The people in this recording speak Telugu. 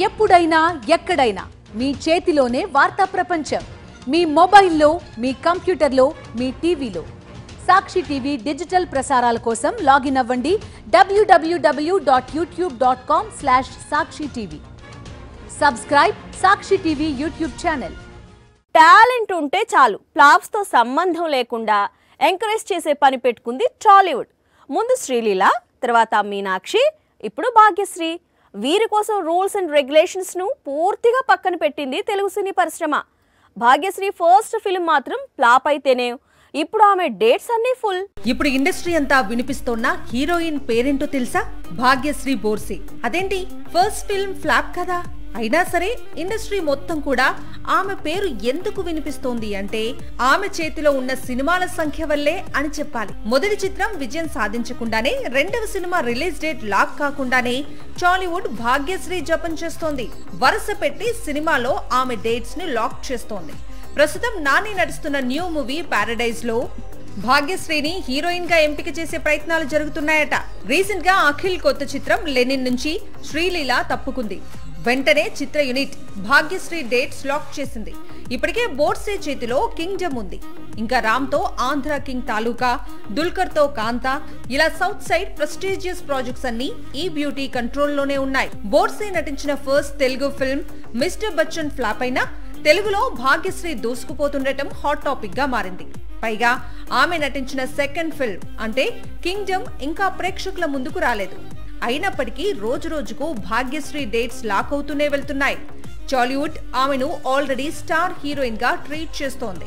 ఎప్పుడైనా ఎక్కడైనా మీ చేతిలోనే వార్తా ప్రపంచం. మీ మొబైల్లో, మీ కంప్యూటర్లో, మీ టీవీలో. సాక్షి టీవీ డిజిటల్ ప్రసారాల కోసం లాగిన్ అవ్వండి www.youtube.com/sakshi-tv. సబ్స్క్రైబ్ సాక్షి టీవీ యూట్యూబ్ ఛానల్. టాలెంట్ ఉంటే చాలు, ఫ్లాప్స్ తో సంబంధం లేకుండా ఎంకరేజ్ చేసే పని పెట్టుకుంది టాలీవుడ్. ముందు శ్రీలీల, తర్వాత మీనాక్షి, ఇప్పుడు భాగ్యశ్రీ. వీరి కోసం రూల్స్ అండ్ రెగ్యులేషన్స్ ను పూర్తిగా పక్కన పెట్టింది తెలుగు సినీ పరిశ్రమ. భాగ్యశ్రీ ఫస్ట్ ఫిల్మ్ మాత్రం ఫ్లాప్ అయితేనే ఇప్పుడు ఆమె డేట్స్ అన్ని ఫుల్. ఇప్పుడు ఇండస్ట్రీ అంతా వినిపిస్తోన్న హీరోయిన్ పేరేంటో తెలుసా? భాగ్యశ్రీ బోర్సే. అదేంటి, ఫస్ట్ ఫిల్మ్ ఫ్లాప్ కదా, అయినా సరే ఇండస్ట్రీ మొత్తం కూడా ఆమె పేరు ఎందుకు వినిపిస్తోంది అంటే ఆమె చేతిలో ఉన్న సినిమాల సంఖ్య వల్లే అని చెప్పాలి. మొదటి చిత్రం విజయం సాధించకుండానే రెండవ సినిమా రిలీజ్ డేట్ లాక్ కాకుండానే టాలీవుడ్ భాగ్యశ్రీ జపం చేస్తోంది. వరుస పెట్టి సినిమాలో ఆమె డేట్స్ ని లాక్ చేస్తోంది. ప్రస్తుతం నాని నడుస్తున్న న్యూ మూవీ పారడైజ్ లో భాగ్యశ్రీని హీరోయిన్ గా ఎంపిక చేసే ప్రయత్నాలు జరుగుతున్నాయట. రీసెంట్ గా అఖిల్ కొత్త చిత్రం లెనిన్ నుంచి శ్రీలీల తప్పుకుంది. వెంటనే చిత్ర యూనిట్ భాగ్యశ్రీ డేట్స్ లాక్ చేసింది. ఇప్పటికే బోర్సే చేతిలో కింగ్డమ్ ఉంది. ఇంకా రామ్ తో ఆంధ్ర కింగ్ తాలూకా, దుల్కర్ తో కాంతా, ఇలా సౌత్ సైడ్ ప్రెస్టీజియస్ ప్రాజెక్ట్స్ అన్ని ఈ బ్యూటీ కంట్రోల్లోనే ఉన్నాయి. బోర్సే నటించిన first Telugu film mister Bachchan flop అయినా తెలుగులో భాగ్యశ్రీ దూసుకుపోతుండటం హాట్ టాపిక్ గా మారింది. పైగా ఆమె నటించిన సెకండ్ ఫిల్మ్ అంటే కింగ్డమ్ ఇంకా ప్రేక్షకుల ముందుకు రాలేదు. అయినప్పటికీ రోజు రోజుకు భాగ్యశ్రీ డేట్స్ లాక్ అవుతూనే వెళ్తున్నాయి. టాలీవుడ్ ఆమెను ఆల్రెడీ స్టార్ హీరోయిన్ గా ట్రీట్ చేస్తోంది.